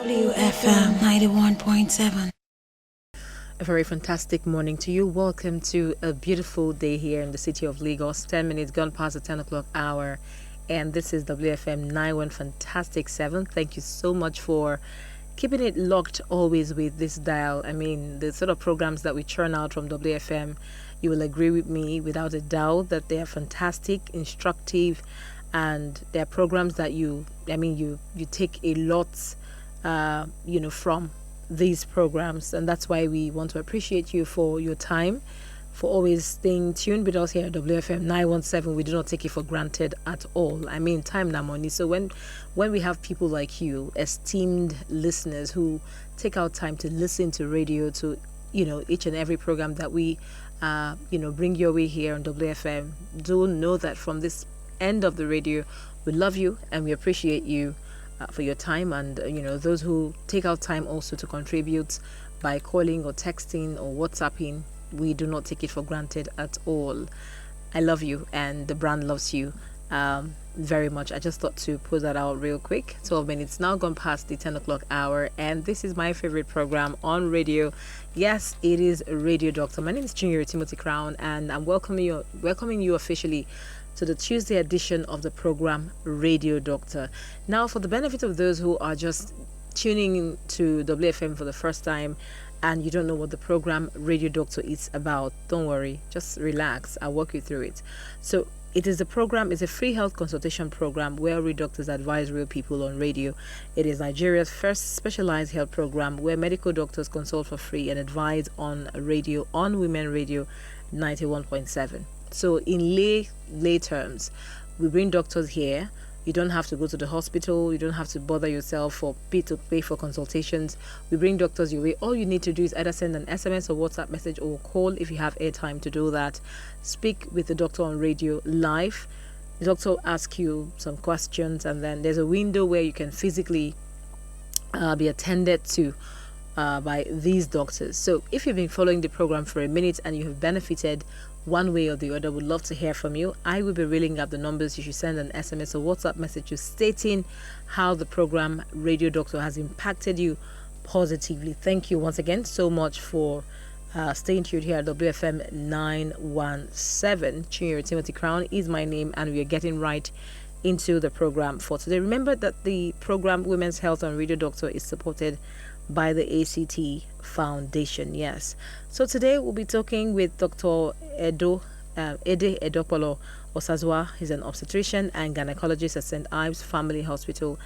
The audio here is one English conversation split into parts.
WFM 91.7. A very fantastic morning to you. Welcome to a beautiful day here in the city of Lagos. 10 minutes gone past the 10 o'clock hour. And this is WFM 91 Fantastic 7. Thank you so much for keeping it locked always with this dial. I mean, the sort of programs that we churn out from WFM, you will agree with me without a doubt that they are fantastic, instructive, and they are programs that you take a lot, from these programs, and that's why we want to appreciate you for your time, for always staying tuned with us here at WFM 917. We do not take it for granted at all. I mean, time na money. So when we have people like you, esteemed listeners who take out time to listen to radio, to each and every program that we bring your way here on WFM, do know that from this end of the radio, we love you and we appreciate you for your time, and those who take out time also to contribute by calling or texting or WhatsApping. We do not take it for granted at all. I love you and the brand loves you very much. I just thought to put that out real quick. 12 minutes now gone past the 10 o'clock hour, and this is my favorite program on radio. Yes, it is Radio Doctor. My name is Junior Timothy Crown, and I'm welcoming you officially to the Tuesday edition of the program Radio Doctor. Now, for the benefit of those who are just tuning in to WFM for the first time and you don't know what the program Radio Doctor is about, don't worry, just relax. I'll walk you through it. So it's a free health consultation program where real doctors advise real people on radio. It is Nigeria's first specialized health program where medical doctors consult for free and advise on radio, on Women Radio 91.7. So in lay terms, we bring doctors here. You don't have to go to the hospital. You don't have to bother yourself for pay for consultations. We bring doctors your way. All you need to do is either send an SMS or WhatsApp message or call if you have airtime to do that. Speak with the doctor on radio live. The doctor will ask you some questions, and then there's a window where you can physically be attended to by these doctors. So if you've been following the program for a minute and you have benefited one way or the other, would love to hear from you. I will be reeling up the numbers. You should send an SMS or WhatsApp message stating how the program Radio Doctor has impacted you positively. Thank you once again so much for staying tuned here at WFM 917. Junior Timothy Crown is my name, and we are getting right into the program for today. Remember that the program Women's Health on Radio Doctor is supported by the ACT Foundation. Yes. So today we'll be talking with Dr. Ede Edopolo Osazwa. He's an obstetrician and gynecologist at St. Ives Family Hospital,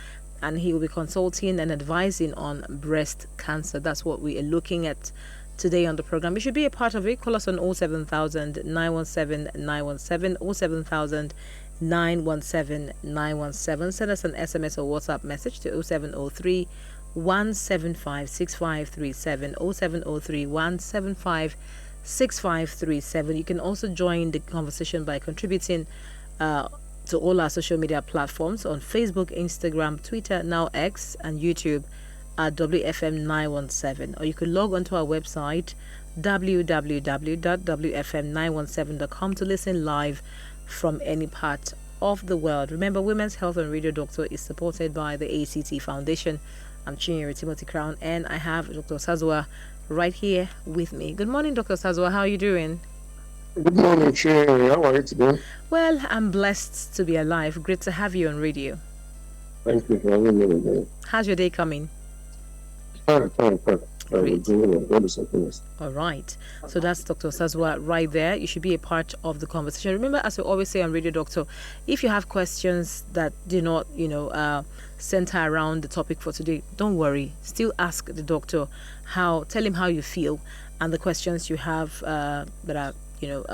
and he will be consulting and advising on breast cancer. That's what we are looking at today on the program. You should be a part of it. Call us on 07000 917 917, 07000 917 917. Send us an SMS or WhatsApp message to 0703 175 6537, 0703 175 6537. You can also join the conversation by contributing to all our social media platforms on Facebook, Instagram, Twitter, now X, and YouTube at WFM 917. Or you can log onto our website www.wfm917.com to listen live from any part of the world. Remember, Women's Health and Radio Doctor is supported by the ACT Foundation. I'm Chinyere Timothy Crown, and I have Dr. Sazwa right here with me. Good morning, Dr. Sazwa. How are you doing? Good morning, Chinyere. How are you today? Well, I'm blessed to be alive. Great to have you on radio. Thank you for having me today. How's your day coming? Fine. Great. All right. So that's Dr. Sazwa right there. You should be a part of the conversation. Remember, as we always say on Radio Doctor, if you have questions that do not, center around the topic for today, don't worry. Still ask the doctor tell him how you feel and the questions you have that are,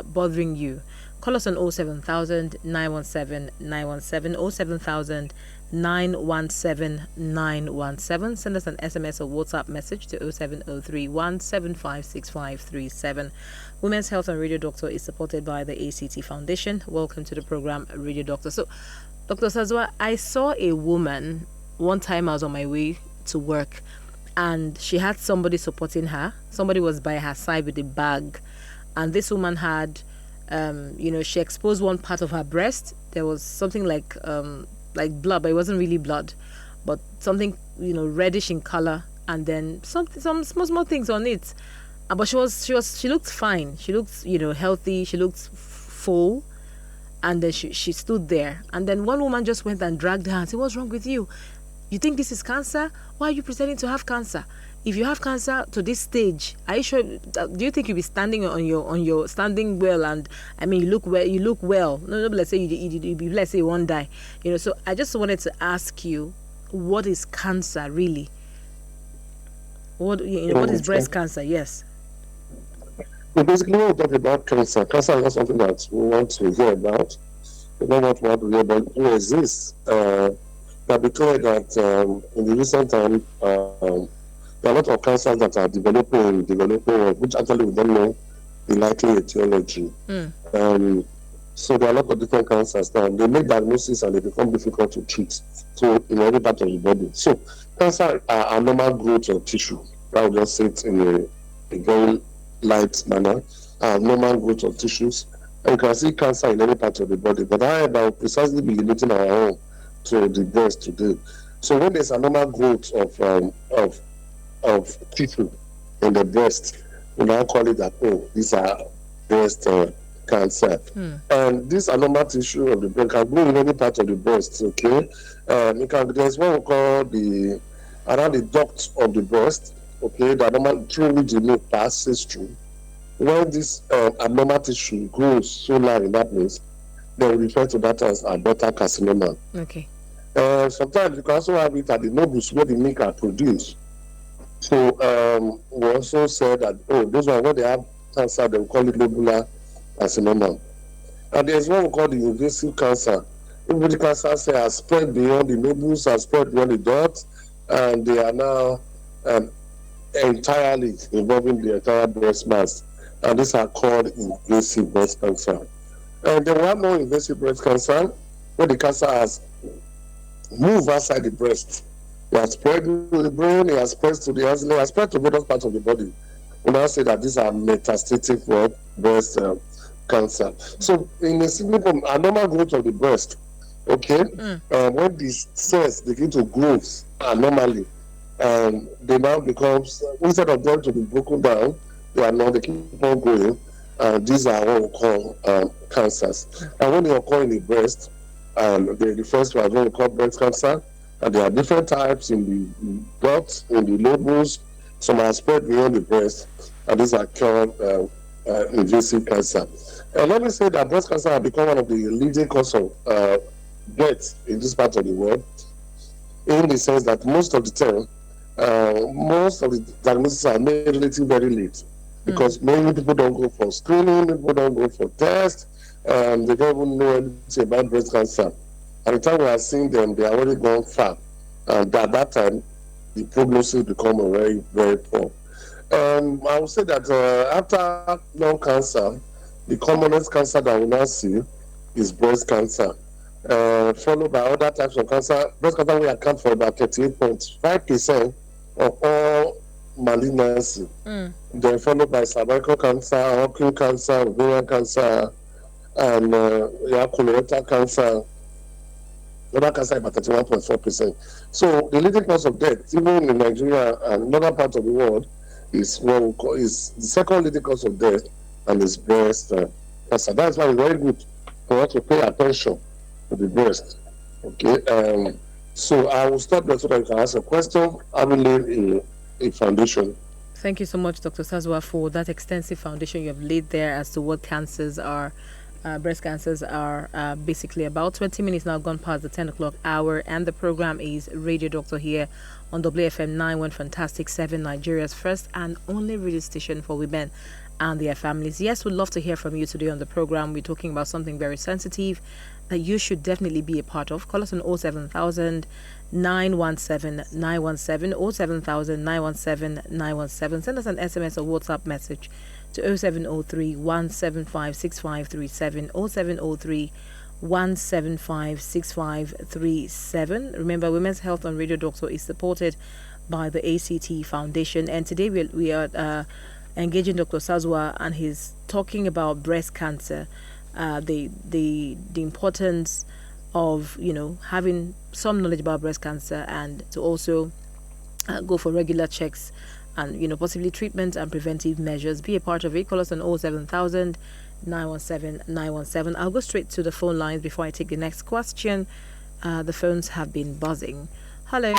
bothering you. Call us on 07000 917 917, 07000 917 917. Send us an SMS or WhatsApp message to 0703 175 6537. Women's Health and Radio Doctor is supported by the ACT Foundation. Welcome to the program Radio Doctor. So, Dr. Sazwa, I saw a woman one time. I was on my way to work, and she had somebody supporting her. Somebody was by her side with a bag, and this woman had she exposed one part of her breast. There was something like blood, but it wasn't really blood, but something reddish in color, and then some small things on it. But she looked fine. She looked healthy. She looked full. And then she stood there. And then one woman just went and dragged her and said, "What's wrong with you? You think this is cancer? Why are you pretending to have cancer? If you have cancer to this stage, are you sure? Do you think you'll be standing on your standing well? And I mean, you look well. You look well. No, let's say let's say you won't die. So I just wanted to ask you, what is cancer really? What is breast cancer? Yes. So basically, when we talk about cancer is not something that we want to hear about. We don't want to hear about who exists. But be clear that in the recent time, there are a lot of cancers that are developing, which actually we don't know the likely etiology. So there are a lot of different cancers now. They make diagnosis and they become difficult to treat. So in every part of the body. So cancer are abnormal growth of tissue. I will just say it in a very light manner. Abnormal growth of tissues. And you can see cancer in every part of the body. But however, will precisely be limiting our own to the breast today. So when there's abnormal growth of tissue in the breast, we now call it that, these are breast cancer. And this abnormal tissue of the breast can grow in any part of the breast, okay? There's what we call around the duct of the breast, okay, the abnormal through which the milk passes through. When this abnormal tissue grows so large in that place, they will refer to that as abortal carcinoma. Okay. Sometimes you can also have it at the nodules where the milk are produced. So we also said that, those are when they have cancer, they will call it lobular carcinoma. And there's what we call the invasive cancer. If the cancer has spread beyond the nodules, has spread beyond the duct, and they are now entirely involving the entire breast mass. And these are called invasive breast cancer. And there were no invasive breast cancer where the cancer has moved outside the breast. It has spread to the brain, it has spread to the axilla, it has spread to various parts of the body. We now say that these are metastatic breast cancer. So in a significant abnormal growth of the breast, okay, when these cells begin to grow abnormally, they now becomes, instead of them to be broken down, they keep on growing. These are what we call cancers. And when they occur in the breast, they refer to as what we call breast cancer. And there are different types in the duct, in the lobules. Some are spread beyond the breast, and these are called invasive cancer. And let me say that breast cancer has become one of the leading cause of death in this part of the world, in the sense that most of the time, most of the diagnoses are made relatively very late, because many people don't go for screening, people don't go for tests, and they don't even know anything about breast cancer. At the time we are seeing them, they are already gone far. And at that time, the prognosis become very, very poor. I would say that after lung cancer, the commonest cancer that we now see is breast cancer, followed by other types of cancer. Breast cancer will account for about 38.5% of all malignancy. Then followed by cervical cancer, ovarian cancer, ovarian cancer, and colorectal cancer. Other cancer about 31.4%. So the leading cause of death, even in Nigeria and other parts of the world, is what we call is the second leading cause of death, and is breast cancer. That's why it's very good for us to pay attention to the breast. Okay. So I will stop there so that you can ask a question. I will lay a foundation. Thank you so much, Dr. Sazwa, for that extensive foundation you have laid there as to what cancers are. Breast cancers are basically about 20 minutes now gone past the 10 o'clock hour, and the program is Radio Doctor here on WFM 91 Fantastic 7, Nigeria's first and only radio station for women and their families. Yes, we'd love to hear from you today on the program. We're talking about something very sensitive that you should definitely be a part of. Call us on 07000 917 917 07000 917 917. Send us an SMS or WhatsApp message to 0703 175 6537 0703 175 6537. Remember, Women's Health on Radio Doctor is supported by the ACT Foundation, and today we are engaging Dr. Sazwa, and he's talking about breast cancer, the importance of having some knowledge about breast cancer, and to also go for regular checks and possibly treatment and preventive measures. Be a part of it. Call us on 07000 917 917. I'll go straight to the phone lines before I take the next question. The phones have been buzzing. Hello.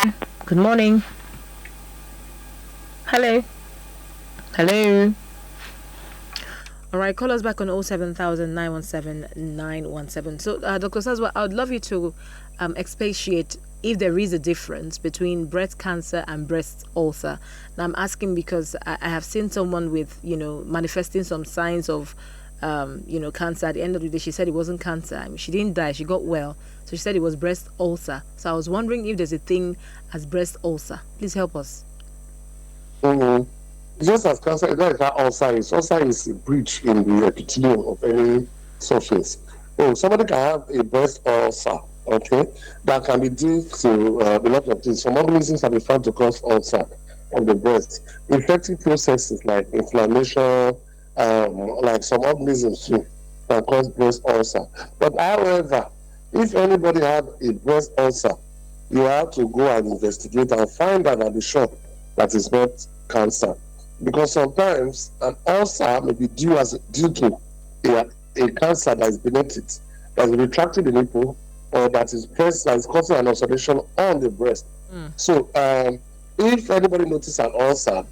Good morning. Hello. Hello. All right, call us back on 07000 917 917. So, Dr. Sazwa, I would love you to expatiate if there is a difference between breast cancer and breast ulcer. Now, I'm asking because I have seen someone with, manifesting some signs of, cancer. At the end of the day, she said it wasn't cancer. I mean, she didn't die. She got well. So she said it was breast ulcer. So I was wondering if there's a thing as breast ulcer. Please help us. Mm-hmm. Just as cancer, it's not like ulcer is. Ulcer is a breach in the epithelium of any surface. Oh, somebody can have a breast ulcer, okay, that can be due to a lot of things. Some organisms have been found to cause ulcer on the breast. Infective processes like inflammation, like some organisms too, can cause breast ulcer. But however, if anybody had a breast ulcer, you have to go and investigate and find out and be sure that it's not cancer. Because sometimes an ulcer may be due to a cancer that is beneath it, that is retracting the nipple, or that is causing an ulceration on the breast. So if anybody notices an ulcer,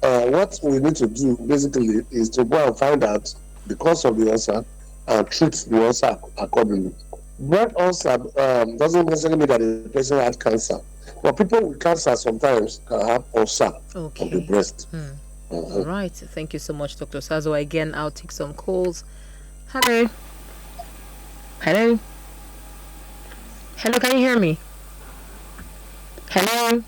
what we need to do basically is to go and find out the cause of the ulcer and treat the ulcer accordingly. Breast ulcer doesn't necessarily mean that the person had cancer. But people with cancer sometimes can have ulcer of the breast. All right. Thank you so much, Dr. Sazo. Again, I'll take some calls. Hello. Hello. Hello, can you hear me? Hello.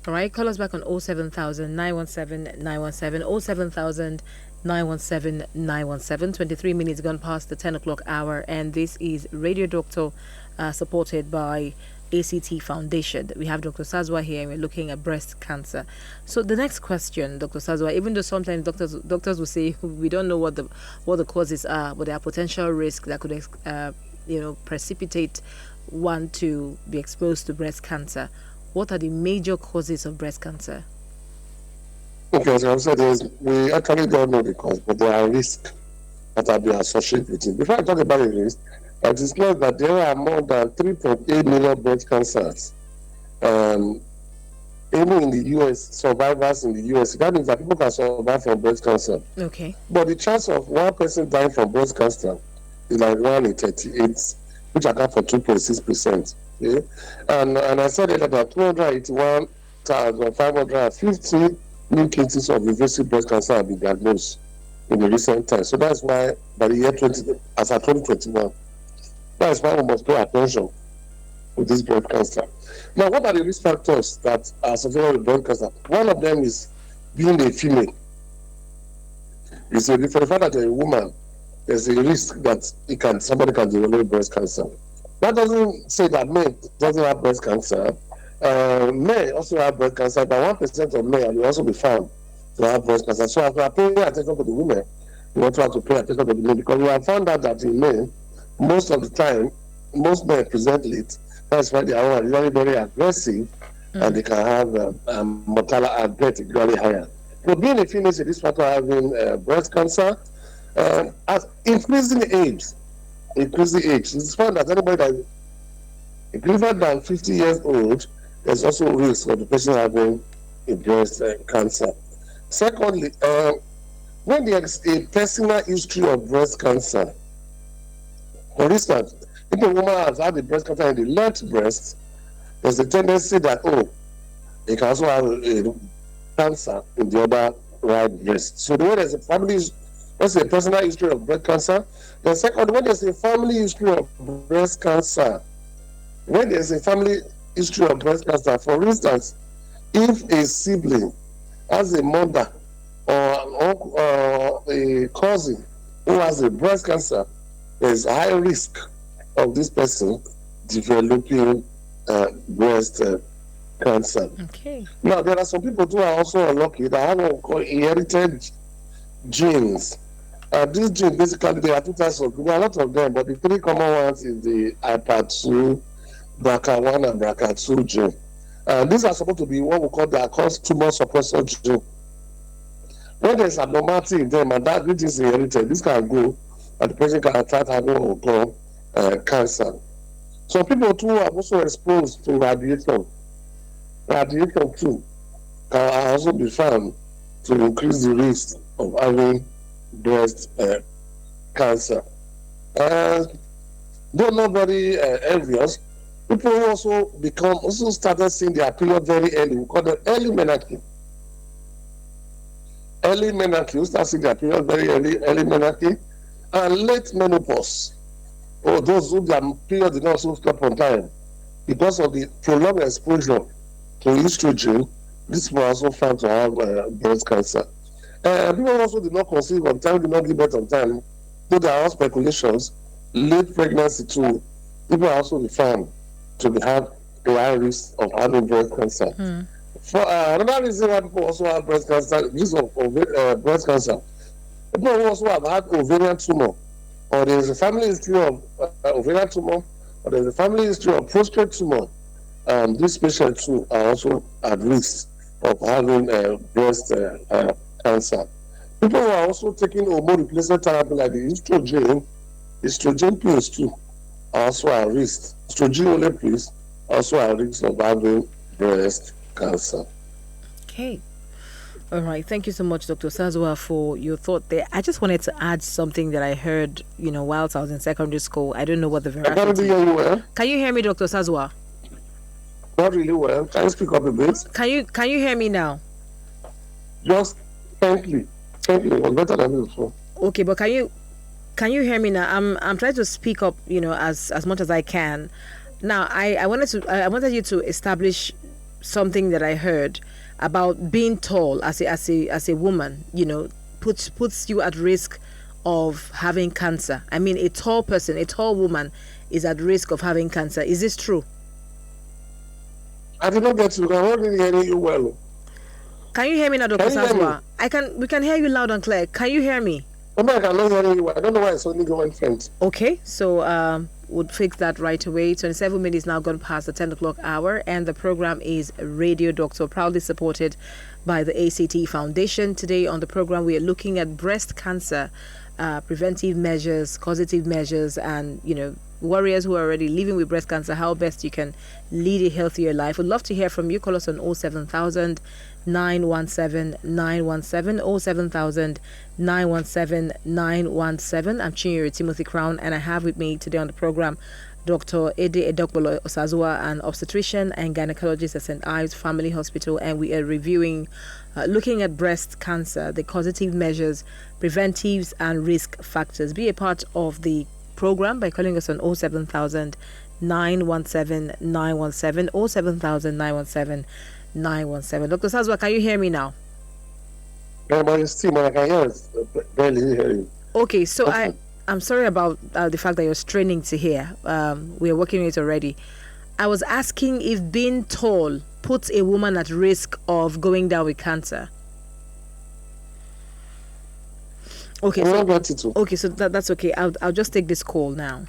All right, call us back on 07000 917 917 07000 917 917. 23 minutes gone past the 10 o'clock hour, and this is Radio Doctor, supported by ACT Foundation. We have Dr. Sazwa here, and we're looking at breast cancer. So the next question, Dr. Sazwa, even though sometimes doctors will say we don't know what the causes are, but there are potential risks that could precipitate one to be exposed to breast cancer. What are the major causes of breast cancer? Okay, as I said, we actually don't know the cause, but there are risks that are being associated with it. Before I talk about the risk, I disclose that there are more than 3.8 million breast cancers. Even in the US, survivors in the US, that means that people can survive from breast cancer. Okay. But the chance of one person dying from breast cancer is like 1 in 38, which accounts for 2.6%. Okay? And I said that about 281,550 new cases of invasive breast cancer have been diagnosed in the recent times. So that's why by the year 2021, that's why we must pay attention to this breast cancer. Now, what are the risk factors that are associated with breast cancer? One of them is being a female. You see, for the fact that you're a woman, there's a risk that somebody can develop breast cancer. That doesn't say that men doesn't have breast cancer. Men also have breast cancer, but 1% of men will also be found to have breast cancer. So as we are paying attention to the women, we also have to pay attention to the men, because we have found out that in men, most of the time, most men present late. That's why they are usually very aggressive, and they can have mortality and death usually higher. So being a female is a risk factor having breast cancer. As increasing age, it's found that anybody that is greater than 50 years old, there's also a risk of the person having a breast cancer. Secondly, when there is a personal history of breast cancer, for instance, if a woman has had a breast cancer in the left breast, there's a tendency that, they can also have a cancer in the other right breast. So the way there's a personal history of breast cancer. The second, when there's a family history of breast cancer, for instance, if a sibling has a mother or a cousin who has a breast cancer, there's a high risk of this person developing breast cancer. Okay. Now, there are some people who are also unlucky that have what we call inherited genes. These genes, basically, there are two types of, there are a lot of them, but the three common ones is the IPA2, BRCA1, and BRCA2 gene. These are supposed to be what we call the across tumor suppressor gene. When there's abnormality in them and that which is inherited, this can go and the person can start having what we call cancer. So people too are also exposed to radiation. Radiation too can also be found to increase the risk of having breast cancer. Though not very envious, people who also started seeing their period very early. We call them early menarche. Early menarche, start seeing their period very early menarche, and late menopause. Or those who their period did not also stop on time because of the prolonged exposure to estrogen. This was also found to have breast cancer. People also did not conceive on time, did not give birth on time. Though there are speculations, late pregnancy too, people are also found to have a high risk of having breast cancer. For another reason why people also have breast cancer, risk of breast cancer, people who also have had ovarian tumor, or there is a family history of ovarian tumor, or there is a family history of prostate tumor. These patients too are also at risk of having breast cancer. People who are also taking hormone replacement therapy like the estrogen pills too are also at risk. Estrogen only pills also at risk of having breast cancer. Okay. All right. Thank you so much, Dr. Sazwa, for your thought there. I just wanted to add something that I heard, whilst I was in secondary school. I don't know what the I can't veracity. hear you well. Can you hear me, Dr. Sazwa? Not really well. Can you speak up a bit? Can you hear me now? Just faintly. Faintly. It was better than before. Okay, but can you hear me now? I'm trying to speak up, as much as I can. Now, I wanted you to establish something that I heard about being tall as a woman, puts you at risk of having cancer. I mean, a tall woman is at risk of having cancer. Is this true? I did not get you. I'm not really hearing you well. Can you hear me now, Dr. Can you hear Sazwa? We can hear you loud and clear. Can you hear me? I cannot hear you well. I don't know why it's only going faint. Okay, so we'll fix that right away. 27 minutes now gone past the 10 o'clock hour, and the program is Radio Doctor, proudly supported by the ACT Foundation. Today on the program, we are looking at breast cancer, preventive measures, causative measures, and, warriors who are already living with breast cancer, how best you can lead a healthier life. We'd love to hear from you. Call us on 07000 917 917 07000 917 917. I'm Chinyere Timothy Crown, and I have with me today on the program Dr. Ede Edokbolo Osazua, an obstetrician and gynecologist at St. Ives Family Hospital, and we are reviewing, looking at breast cancer, the causative measures, preventives, and risk factors. Be a part of the program by calling us on 07000 917 917 07000 917 917. Dr. Sazwa, can you hear me now? Yeah, but it's still, I can hear it. Barely hear you. Okay, so I'm sorry about the fact that you're straining to hear. We are working on it already. I was asking if being tall puts a woman at risk of going down with cancer. Okay, so that's okay. I'll just take this call now.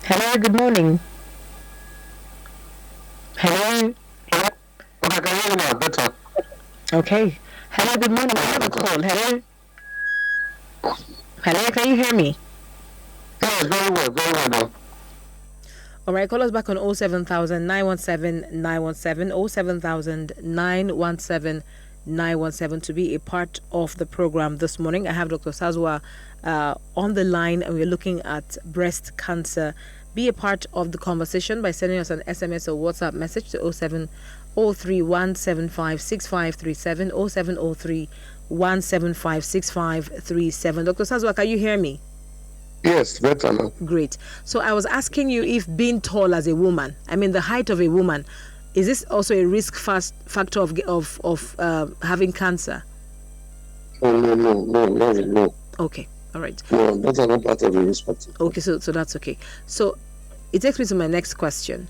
Hello, good morning. Hello. Okay, I can hear you now better. Okay. Hello, good morning. I have a call. Hello. Hello, can you hear me? Yes, very well now. All right, call us back on 07000 917 917 07000 917 917 to be a part of the program this morning. I have Dr. Sazwa on the line, and we're looking at breast cancer. Be a part of the conversation by sending us an SMS or WhatsApp message to 07031756537 07031756537. Dr. Sazwa, can you hear me? Yes, better now. Great. So I was asking you if being tall as a woman, I mean the height of a woman, is this also a risk factor of having cancer? No. Okay, all right. No, that's not part of the risk factor. Okay, so that's okay. So it takes me to my next question.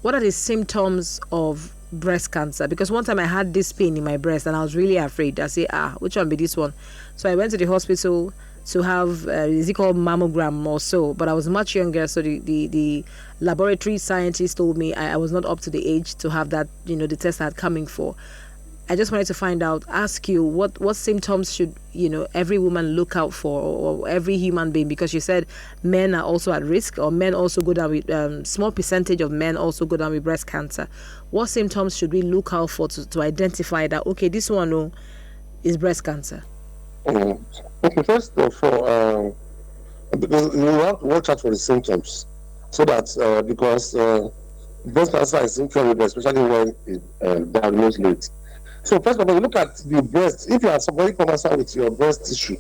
What are the symptoms of breast cancer? Because one time I had this pain in my breast and I was really afraid. I say, which one be this one? So I went to the hospital to have, is it called mammogram or so? But I was much younger, so the laboratory scientist told me I was not up to the age to have that, the test I had coming for. I just wanted to ask you, what symptoms should, every woman look out for, or every human being, because you said men are also at risk, or men also go down with, small percentage of men also go down with breast cancer. What symptoms should we look out for to identify that, okay, this one is breast cancer? Okay, first of all, because you have to watch out for the symptoms, so that because breast cancer is incurable, especially when it's diagnosed late. So first of all, you look at the breast. If you have somebody come outside with your breast tissue,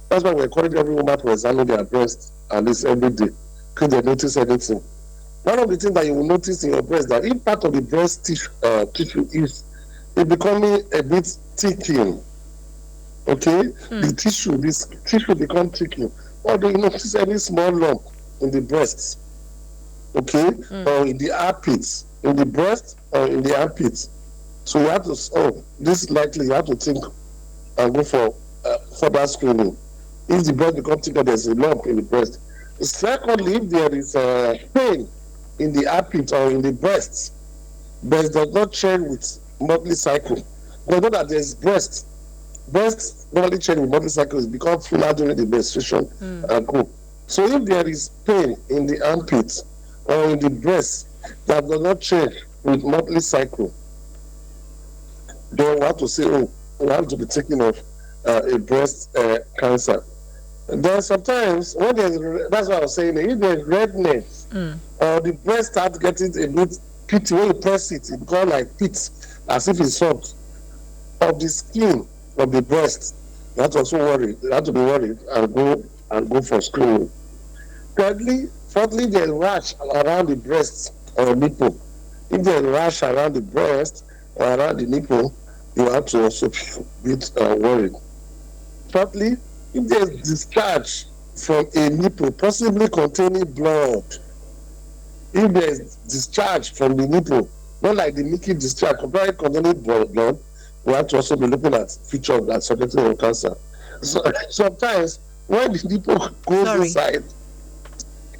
that's why we encourage every woman to examine their breast at least every day, because they notice anything. One of the things that you will notice in your breast, that if part of the breast tissue is becoming a bit thickened, okay, this tissue become thickened, or do you notice any small lump in the breast, okay, or in the armpits, in the breast or in the armpits. So you have to, this is likely, you have to think and go for further screening. If the breast becomes thicker, there's a lump in the breast. Secondly, if there is pain in the armpit or in the breast does not change with monthly cycle. Because know that there's breast normally change with monthly cycle, it becomes fuller during the menstruation and go. So if there is pain in the armpit or in the breast that does not change with monthly cycle, then we have to say, we have to be taking of a breast cancer. And then sometimes, when that's what I was saying, if there's redness, or the breast starts getting a bit pitty, when you press it, it becomes like pit, as if it's soft, of the skin of the breast, you have to also worry, you have to be worried and go for screening. Fourthly, there's rash around the breast or nipple. If there's rash around the breast or around the nipple, you have to also be a bit worried. Thirdly, if there's discharge from a nipple, possibly containing blood, if there's discharge from the nipple, not like the leaky discharge, completely containing blood, we have to also be looking at features that suspecting of cancer. So sometimes when the nipple goes inside,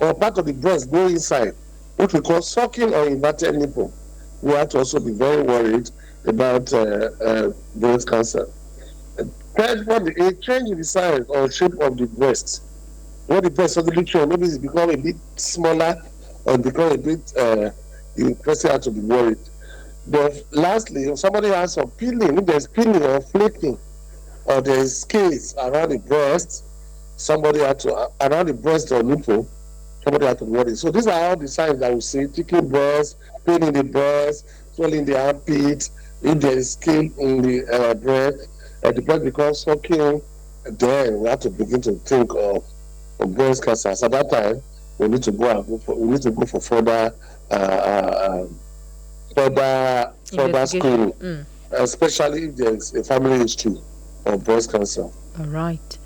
or part of the breast goes inside, which we call sucking or inverted nipple, we have to also be very worried about breast cancer. A change in the size or shape of the breast. When the breast suddenly change, maybe it's become a bit smaller or become a bit, you person have to be worried. But lastly, if somebody has some peeling, if there's peeling or flaking, or there's scales around the breast, somebody had to, around the breast or nipple, somebody had to worry. So these are all the signs that we see: thickened breast, pain in the breast, swelling in the armpit. If there is scale in the breast, the breast becomes sucking, then we have to begin to think of breast cancer. So at that time, we need to go for further screening, especially if there's a family history of breast cancer. All right.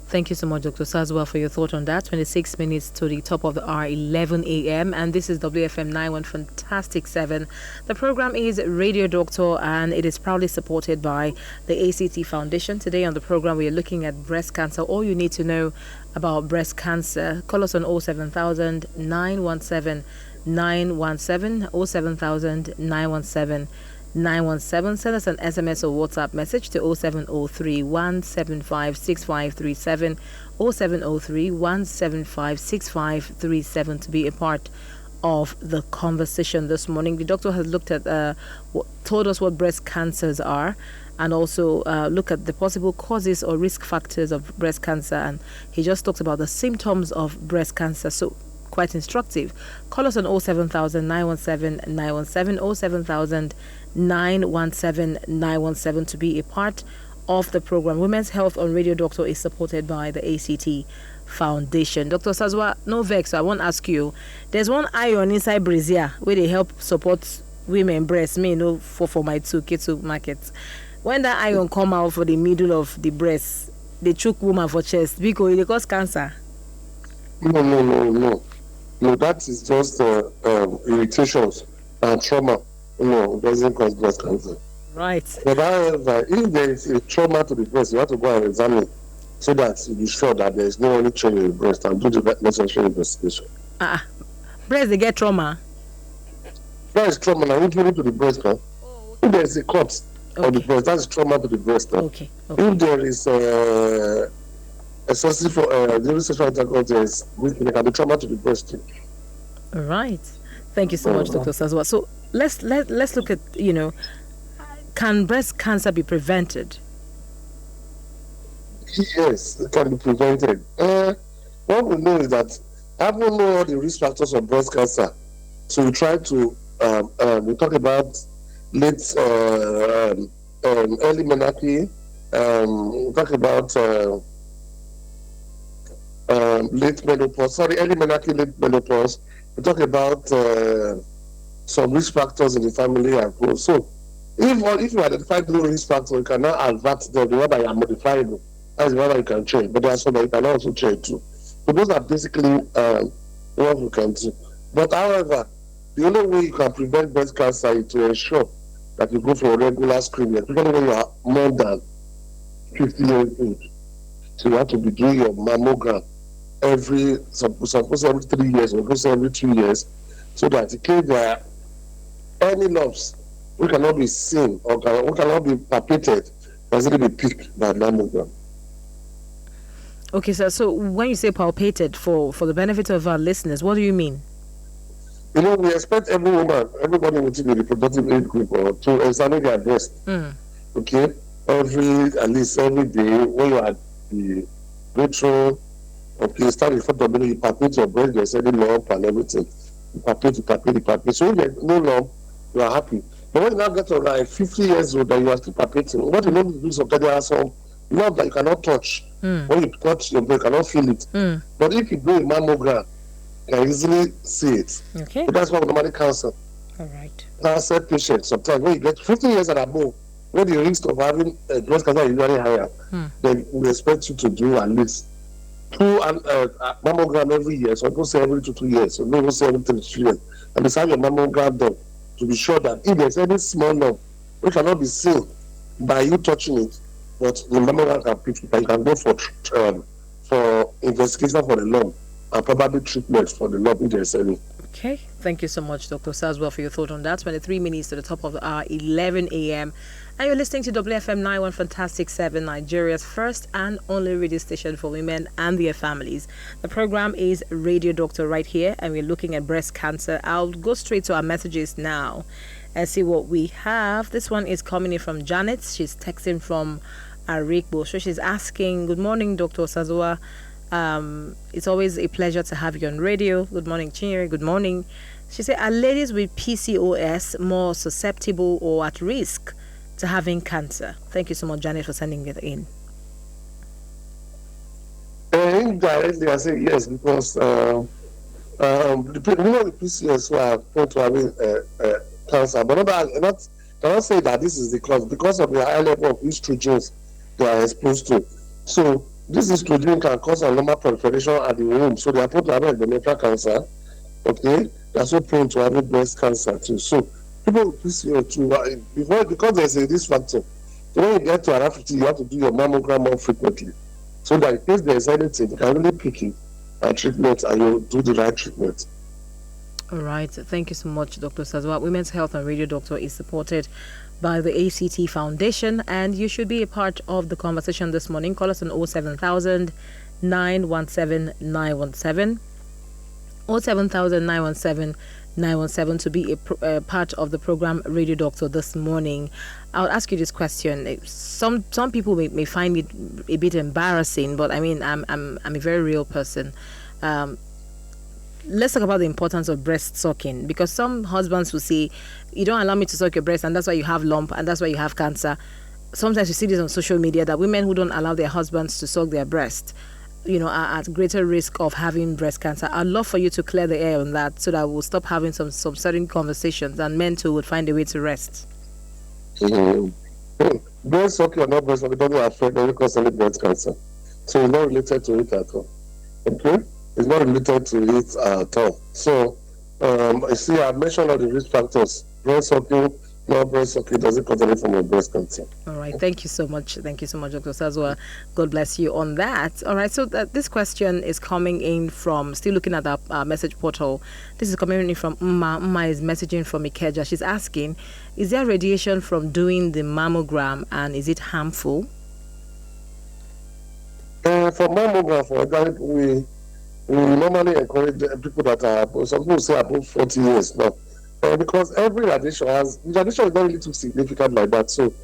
Thank you so much, Dr. Sazwa, for your thought on that. 26 minutes to the top of the hour, 11 a.m. And this is WFM 91 Fantastic 7. The program is Radio Doctor, and it is proudly supported by the ACT Foundation. Today on the program, we are looking at breast cancer. All you need to know about breast cancer. Call us on 07000 917 917, 07000 917 917. Send us an SMS or WhatsApp message to 0703 175 6537, 0703 175 6537 to be a part of the conversation this morning. The doctor has looked at, told us what breast cancers are, and also look at the possible causes or risk factors of breast cancer. And he just talked about the symptoms of breast cancer. So quite instructive. Call us on 07000 917 917, 07000 917 917 to be a part of the program. Women's Health on Radio Doctor is supported by the ACT Foundation. Dr. Sazwa, no vex, so I won't ask you. There's one iron inside brazier where they help support women breast. Me, no, for my two K2 markets. When that iron come out for the middle of the breast, they choke woman for chest because they cause cancer. No, that is just irritations and trauma. No, it doesn't cause breast cancer. Right. But however, if there is a trauma to the breast, you have to go and examine so that you be sure that there is no any change in the breast and do the necessary investigation. Breast, they get trauma. That is trauma now, injury to the breast now. If there is a cut on the Okay. breast, that's trauma to the breast now. Okay. If there is excessive during sexual intercourse, there can be trauma to the breast too. All right. Thank you so much, Dr. Sazwa. So let's look at, can breast cancer be prevented? Yes, it can be prevented. What we know is that having know all the risk factors of breast cancer, so we try to we talk about late early menarche, we talk about late menopause. Sorry, early menarche, late menopause. We talk about some risk factors in the family and so. So, if you identify those risk factors, you can now avert them. The one that you are modifiable, that's the one that you can change. But there are some that you can also change too. So those are basically what we can do. But however, the only way you can prevent breast cancer is to ensure that you go for a regular screening, especially when you are more than 50 years old. So you have to be doing your mammogram suppose every 3 years, or every 2 years, so that in case there are any lumps which cannot be seen or which cannot be palpated, can easily be picked by mammogram. Okay, sir. So when you say palpated, for the benefit of our listeners, what do you mean? We expect everybody within the reproductive age group to examine their breast. Okay, at least every day when you are go through. Okay, start in front of me, you palpate your breast, there's any lump and everything. You palpate. So if there's no lump, you are happy. But when you now get to like 50 years old and you are still palpating, what you need to do is sometimes there are some lump that you cannot touch. When you touch your breast, you cannot feel it. But if you do a mammogram, you can easily see it. Okay. So that's why we normally counsel. All right. Cancer patients, sometimes when you get 50 years and above, when the risk of having breast cancer is very higher, then we expect you to do at least 2 mammogram every year. So don't say every 2 years. So maybe say every 3 years. And besides your mammogram done, to be sure that if there's any small lump which cannot be seen by you touching it, but the mammogram can pick it, and you can go for investigation for the lump and probably treatment for the lump if there's any. Okay. Thank you so much, Dr. Sazwa, for your thought on that. 23 minutes to the top of the hour, 11 a.m. And you're listening to WFM 91 Fantastic 7, Nigeria's first and only radio station for women and their families. The program is Radio Doctor right here, and we're looking at breast cancer. I'll go straight to our messages now and see what we have. This one is coming in from Janet. She's texting from Arikbo. So she's asking, good morning, Dr. Sazwa. It's always a pleasure to have you on radio. Good morning, Chinyere. Good morning. She said, are ladies with PCOS more susceptible or at risk to having cancer? Thank you so much, Janet, for sending it in. Indirectly, I say yes, because the people with PCOS who are prone to having cancer, but cannot say that this is the cause because of the high level of estrogens they are exposed to. So this estrogen can cause a normal proliferation at the womb, so they are prone to having endometrial cancer. Okay, they are so prone to having breast cancer too. So people with PCOS too, because there's a risk factor. So when you get to around 50, you have to do your mammogram more frequently, so that in case there's anything, you can really pick it and treatment, and you do the right treatment. All right. Thank you so much, Dr. Sazwa. Women's Health and Radio Doctor is supported by the ACT Foundation, and you should be a part of the conversation this morning. Call us on 07000 917 917. 07000 917 917 to be a part of the program Radio Doctor this morning. I'll ask you this question. Some people may find it a bit embarrassing, but I mean, I'm a very real person. Let's talk about the importance of breast sucking, because some husbands will say, you don't allow me to suck your breast, and that's why you have lump, and that's why you have cancer. Sometimes you see this on social media, that women who don't allow their husbands to suck their breast, are at greater risk of having breast cancer. I'd love for you to clear the air on that, so that we'll stop having some certain conversations, and men too would find a way to rest. Breast sucking or not breast sucking doesn't affect any cause any breast cancer, so it's not related to it at all. Okay, it's not related to it at all. So, you see, I mentioned all the risk factors: breast sucking, No breast, okay, doesn't cause any form of breast cancer. All right. Thank you so much. Thank you so much, Dr. Sazwa. God bless you on that. All right. So this question is coming in from, still looking at our message portal. This is coming in from Umma. Umma is messaging from Ikeja. She's asking, is there radiation from doing the mammogram and is it harmful? For mammogram, for example, we normally encourage people that are, some people say above 40 years now. Because every radiation is not really too significant like that. So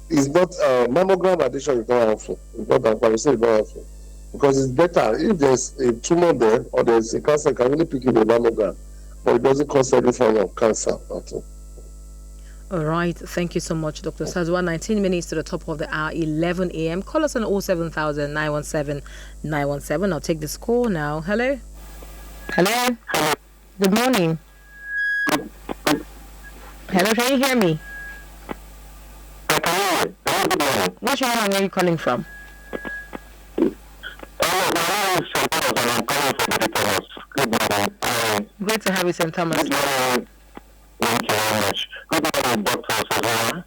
it's not, mammogram radiation is not harmful. It's not harmful. I say it's not harmful. Because it's better if there's a tumor there or there's a cancer, you can really pick in a mammogram. But it doesn't cause any form of cancer at all. All right. Thank you so much, Dr. Sazwa. 19 minutes to the top of the hour, 11 a.m. Call us on 07000 917 917. I'll take this call now. Hello? Hello? Good morning. Hello, can you hear me? What's your name and where are you calling from? Great to have you, St. Thomas. Good morning. Thank you very much. Good morning, Dr. Sazwa.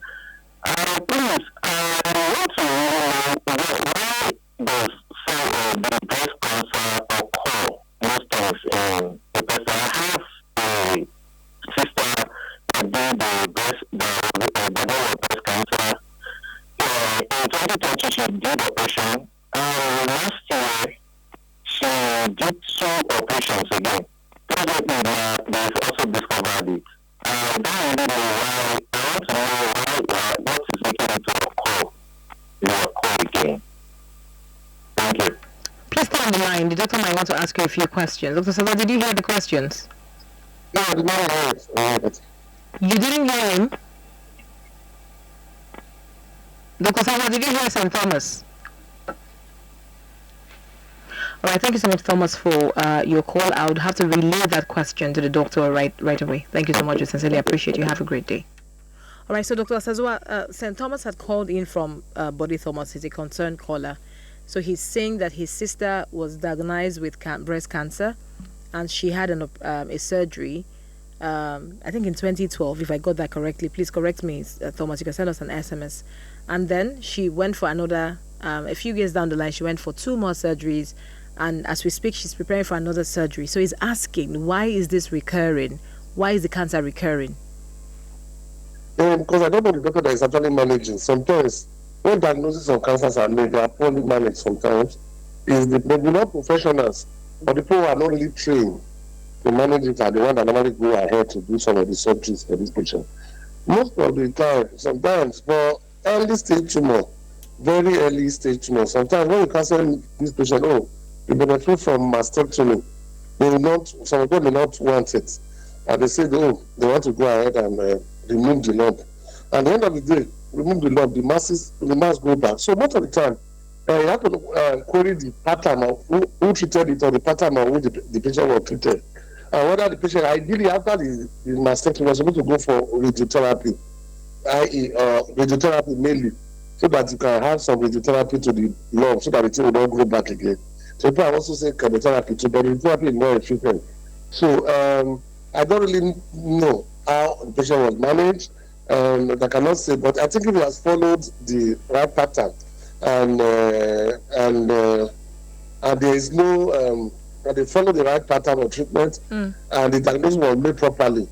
Please, I want to know why does the breast cancer occur most times in a person? I have a sister that did the breast cancer. In 2020, she did operation. Last year, she did 2 operations again. Presently, they've also discovered it. I don't really know why. I want to know what is making it to occur again. Thank you. Please stay on the line. The doctor might want to ask you a few questions. Dr. Sazwa, did you hear the questions? No, I did not hear it. You didn't hear him? Dr. Sazwa, did you hear St. Thomas? All right, thank you so much, Thomas, for your call. I would have to relay that question to the doctor right away. Thank you so much. I sincerely appreciate you. Have a great day. All right, so Dr. Sazwa, St. Thomas had called in from Body Thomas. He's a concerned caller. So he's saying that his sister was diagnosed with breast cancer and she had a surgery, I think in 2012, if I got that correctly. Please correct me, Thomas. You can send us an SMS. And then she went for another, a few years down the line, she went for 2 more surgeries. And as we speak, she's preparing for another surgery. So he's asking, why is this recurring? Why is the cancer recurring? Because I don't know the doctor that is actually managing. Sometimes, when diagnosis of cancers are made, they are poorly managed sometimes. Maybe not professionals, but people who are not really trained to manage it are the ones that normally go ahead to do some of the surgeries for this patient. Most of the time, sometimes, for early stage tumor, very early stage tumor, sometimes when you cancel this patient, you benefit from mastectomy. Some of them may not want it. And they say, they want to go ahead and remove the lump. At the end of the day, remove the lump, the mass go back. So most of the time, you have to query the pattern of who treated it or the pattern of which the patient was treated. And whether the patient, ideally after the mastectomy, was supposed to go for radiotherapy, i.e. Radiotherapy mainly, so that you can have some radiotherapy to the lump so that the thing will not go back again. So people are also saying chemotherapy too, but radiotherapy is more efficient. So I don't really know how the patient was managed. I cannot say, but I think if he has followed the right pattern and there is no, they follow the right pattern of treatment and the diagnosis was made properly,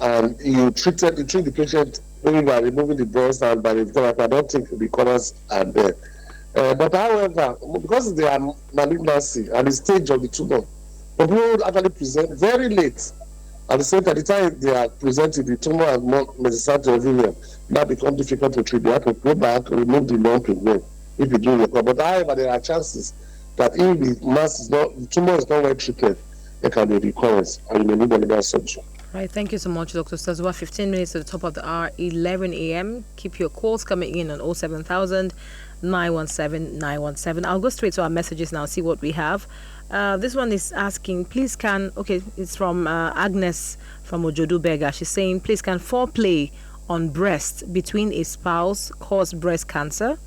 and you treat the patient maybe by removing the breast and by the therapy, I don't think the colours are there. But however, because they are malignancy at the stage of the tumor, the people actually present very late. At the same time, the time they are presenting, the tumor has not metastatic everywhere. That becomes difficult to treat. They have to go back, remove the lump again if you do recover. But however, there are chances that if the tumor is not well treated, there can be recurrence and you may need another surgery. Right, thank you so much, Dr. Sazwa. 15 minutes to the top of the hour, 11 a.m. Keep your calls coming in on 07000 917 917. I'll go straight to our messages now, see what we have. This one is asking, it's from Agnes from Ojodu Bega. She's saying, please, can foreplay on breast between a spouse cause breast cancer?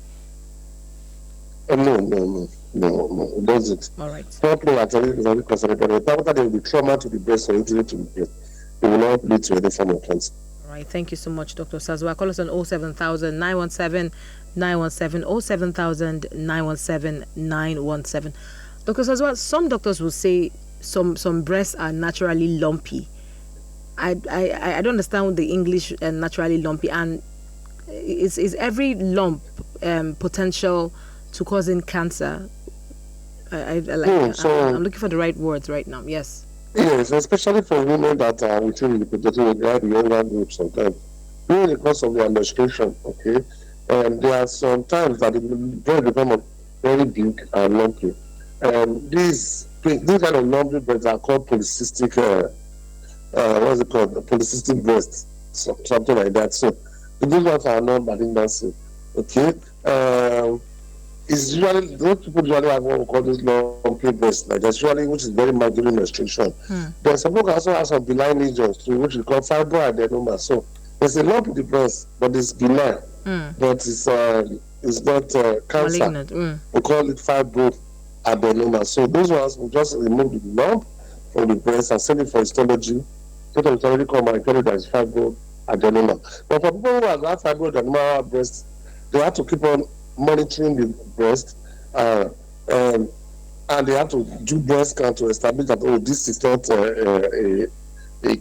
No, it doesn't. All right. Foreplay actually is only considered, but the time that there will be trauma to the breast or injury to the breast, it will not lead to any form of cancer. Right. Thank you so much, Dr. Sazwa. Call us on 07000 917 917 07000 917 917. Dr. Sazwa, some doctors will say some breasts are naturally lumpy. I don't understand the English naturally lumpy, and is every lump potential to causing cancer? I'm looking for the right words right now. Yes. Yes, especially for women that are within the reproductive the younger group sometimes. During the course of their menstruation, okay, and there are some times that the breast become very big and lumpy. And these kind of lumpy breasts are called polycystic, what's it called? Polycystic breasts, something like that. So these ones are non-malignancy, okay? It's usually, those people usually have what we call this lumpy breast, like that's usually, which is very mild during menstruation. But some people also have some benign lesions too, which we call fibroadenoma. So there's a lump in the breast, but it's benign, but it's not cancer. Malignant. We call it fibroadenoma. So those ones we just remove the lump from the breast and send it for histology. So the histology called molecular that is fibroadenoma. But for people who have fibroadenoma breast, they have to keep on monitoring the breast, and they have to do breast scan to establish that this is not a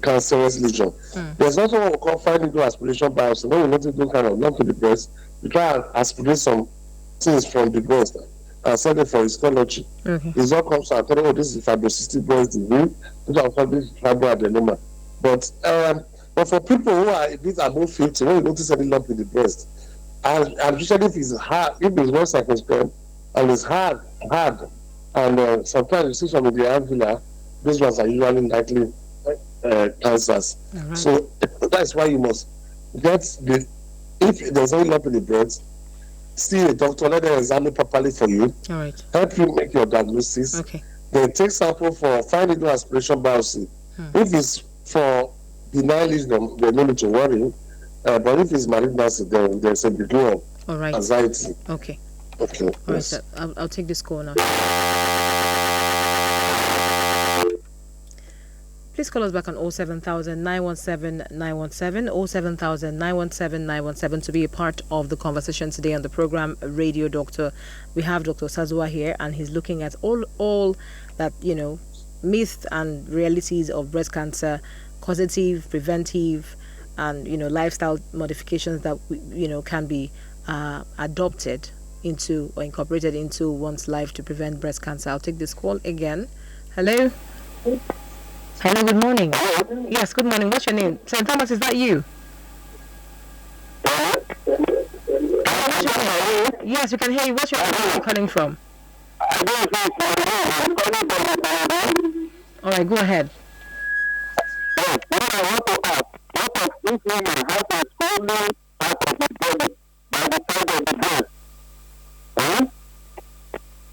cancerous lesion. There's also what we call fine needle aspiration biopsy. When we notice those kind of lump in the breast, we try and aspirate some things from the breast and send it for histology. The result comes out, this is fibrocystic breast disease, this is fibroadenoma. But for people who are a bit above 50, when you notice any lump in the breast, and usually if it's hard, if it's well circumscribed and it's hard, and sometimes you see some of the alveolar, these ones are usually likely cancers. So that's why you must if there's any lump in the breast, see a doctor, let them examine properly for you, help you make your diagnosis, then take sample for fine needle aspiration biopsy. If it's for benign lesion, there's no need to worry. But if it's malignancy, then there's a degree of anxiety. Okay. All right, sir. I'll take this call now. Please call us back on 07000 917 917 07000 917 917 to be a part of the conversation today on the program Radio Doctor. We have Dr. Sazwa here, and he's looking at all that, myths and realities of breast cancer, causative, preventive, and lifestyle modifications that can be adopted into or incorporated into one's life to prevent breast cancer. I'll take this call again. Hello, good morning. Yes, good morning. What's your name? St. Thomas, is that you? Yes, we can hear you. What's your name? Where are you calling from? All right, go ahead. This woman has a swollen part of the body by the side of the breast.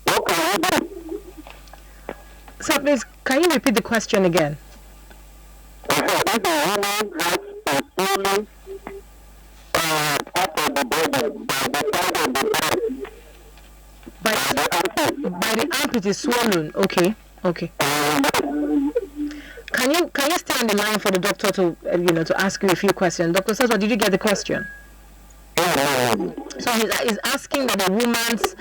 What can you do? So please, can you repeat the question again? If a woman has a swollen part of the body by the side of the breast, by the armpit is swollen. Okay. Can you stay on the line for the doctor to ask you a few questions? Dr. Sazwa, did you get the question? So he's asking that the woman's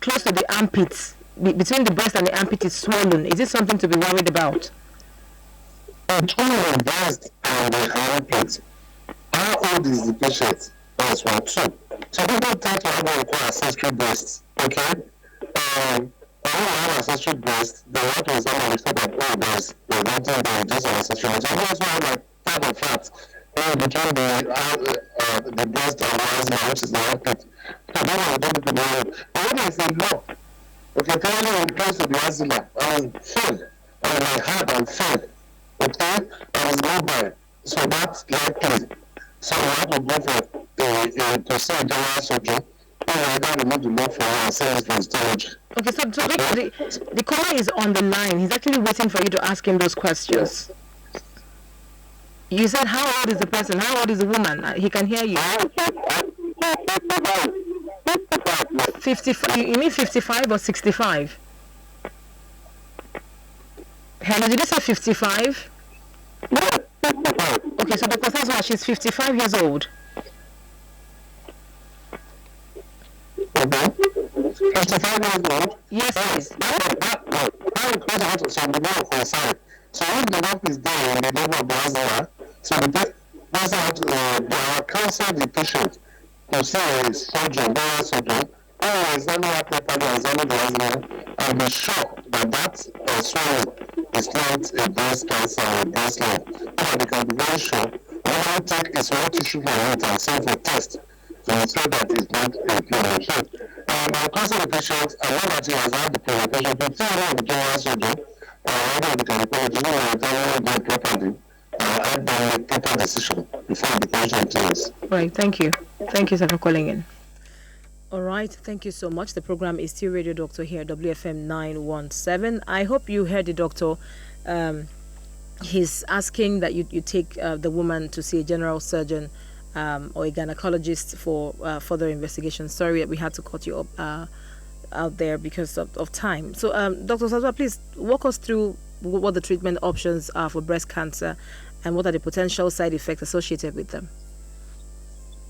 close to the armpits, between the breast and the armpit is swollen. Is it something to be worried about? Between the breast and the armpit, how old is the patient? That's one. Two. So people tend to have what we call ancestral breasts. Okay? When you have ancestral breast, they want to examine the fact that there's nothing there, just an ancestral breast. So also have like type of fat between the breast and the asthma, which is the armpit. So that one don't need to know. But when there's a lump, okay, currently when it comes to the asthma, thin, hard and thin, okay, and it's mobile. So that's likely. So we have to go for to see a general surgeon. Okay, so the caller is on the line. He's actually waiting for you to ask him those questions. Yes. You said, how old is the person? How old is the woman? He can hear you. 55. You mean 55 or 65? Hello, did you say 55? Yes, 55. Okay, Okay, so Dr. Sazwa, she's 55 years old. Okay. 55 years old. Yes, please. That requires out some level of concern. So if the lump is there in the level of the reservoir, so the person has to counsel the patient to see a surgeon, bowel surgeon, who will examine her properly, examine the reservoir, and be sure that that swelling is not a breast cancer or a breast lump. So that they can be very sure. They will take a small tissue from it and send for test to ensure that it's not a tumor. So, I'll counsel the patient, and know that he has had the presentation, to see one of the general surgeon, one of the gynecologist, who will examine them properly, and then make proper decision before the patient turns. Right, thank you. Thank you, sir, for calling in. All right, thank you so much. The program is still Radio Doctor here, WFM 917. I hope you heard the doctor. He's asking that you take the woman to see a general surgeon or a gynecologist for further investigation. Sorry that we had to cut you up out there because of time. So, Dr. Sazwa, please walk us through what the treatment options are for breast cancer and what are the potential side effects associated with them.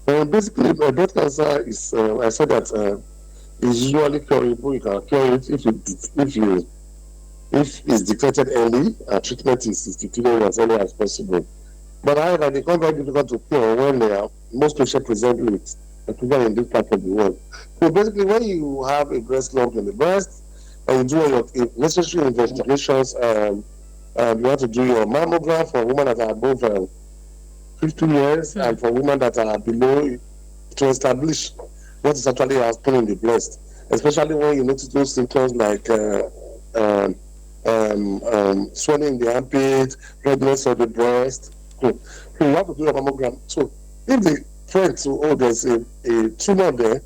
Basically, breast cancer is, I said that is usually curable. You can cure it if it's detected early. Treatment is instituted as early as possible. But however, they become very difficult to cure when most patients present with it, particularly in this part of the world. So basically, when you have a breast lump in the breast and you do all your necessary investigations, you have to do your mammogram for women that are above 50 years and for women that are below, to establish what is actually happening in the breast, especially when you notice those symptoms like swelling in the armpit, redness of the breast. So you have to do a mammogram. So if the friend, there's a tumor there,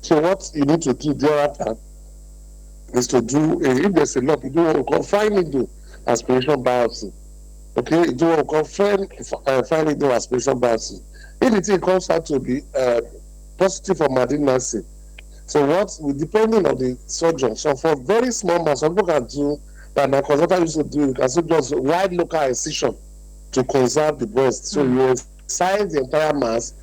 so what you need to do thereafter is to do, if there's a lump, you do what we call fine needle aspiration biopsy. Okay, you do what we call fine needle aspiration biopsy. If the thing comes out to be positive for malignancy, so depending on the surgeon, so for very small mass, some people can do, that my consultant used to do, you can do just wide local incision to conserve the breast. So you excise the entire mass,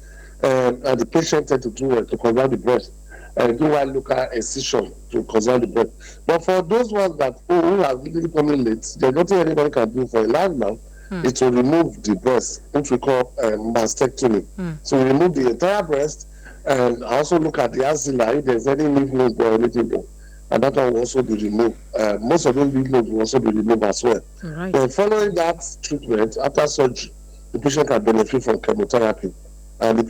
and the patient tend to do it to conserve the breast, and do wide local incision to conserve the breast. But for those ones that who are really coming late, there's nothing anybody can do for a life now, is to remove the breast, which we call mastectomy. So we remove the entire breast, and also look at the axilla, if there's any lymph node or anything there. And that one will also be removed. Most of those lymph nodes will also be removed as well. Right. But following that treatment, after surgery, the patient can benefit from chemotherapy. And if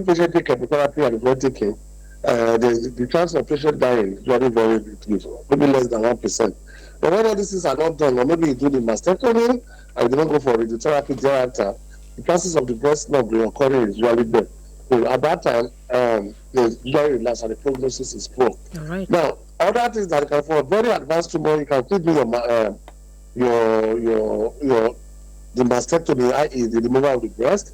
patient take chemotherapy and is not taking, the chance of patient dying is very, very little, maybe less than 1%. But when all these things are not done, or maybe you do the mastectomy and you don't go for radiotherapy thereafter, the chances of the breast lump reoccurring is usually there. So at that time, the usually relapse and the prognosis is poor. All right. Now, other things that can, for a very advanced tumor, you can still do the mastectomy, i.e., the removal of the breast.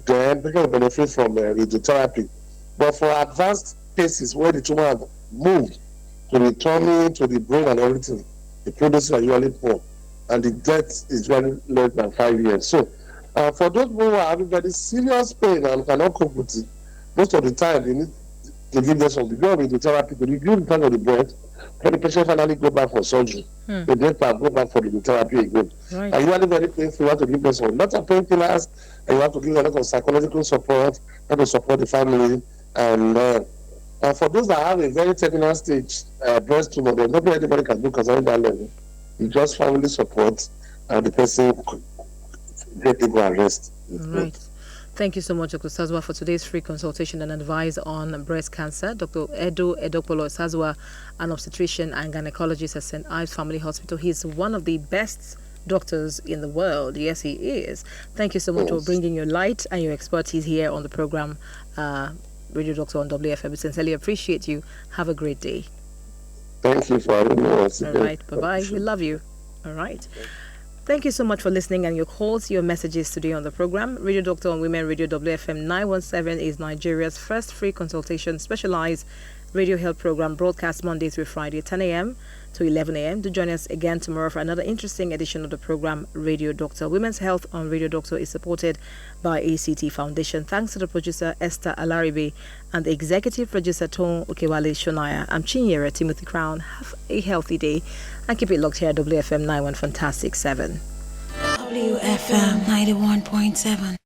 Then people will benefit from radiotherapy. But for advanced cases where the tumor has moved to the tummy, to the brain, and everything, the prognosis are usually poor, and the death is usually less than 5 years. So, for those who are having very serious pain and cannot cope with it, most of the time they need to give them some degree of radiotherapy to reduce the time of the breath, when the patient finally go back for surgery. They then go back for the radiotherapy again. Right. And usually very painful, you have to give them some lots of painkillers, and you have to give them a lot of psychological support, you have to support the family. And for those that have a very terminal stage breast tumor, there's nothing anybody can do concerning that level. You just family support, and the person get able to rest. Right. Thank you so much, Dr. Sazwa, for today's free consultation and advice on breast cancer. Dr. Edo Edokpolo Sazwa, an obstetrician and gynecologist at St. Ives Family Hospital. He's one of the best doctors in the world. Yes, he is. Thank you so much for bringing your light and your expertise here on the program, Radio Doctor on WFM. We sincerely appreciate you. Have a great day. Thank you for having me. All right. Bye-bye. We love you. All right. Thank you so much for listening and your calls, your messages today on the program. Radio Doctor on Women Radio WFM 917 is Nigeria's first free consultation specialized radio health program broadcast Monday through Friday, 10 a.m. to 11 a.m. Do join us again tomorrow for another interesting edition of the program Radio Doctor. Women's Health on Radio Doctor is supported by ACT Foundation. Thanks to the producer Esther Alaribe and the executive producer Tom Okewale Shonaya. I'm Chinyere Timothy Crown. Have a healthy day and keep it locked here at WFM 91 Fantastic 7. WFM 91.7.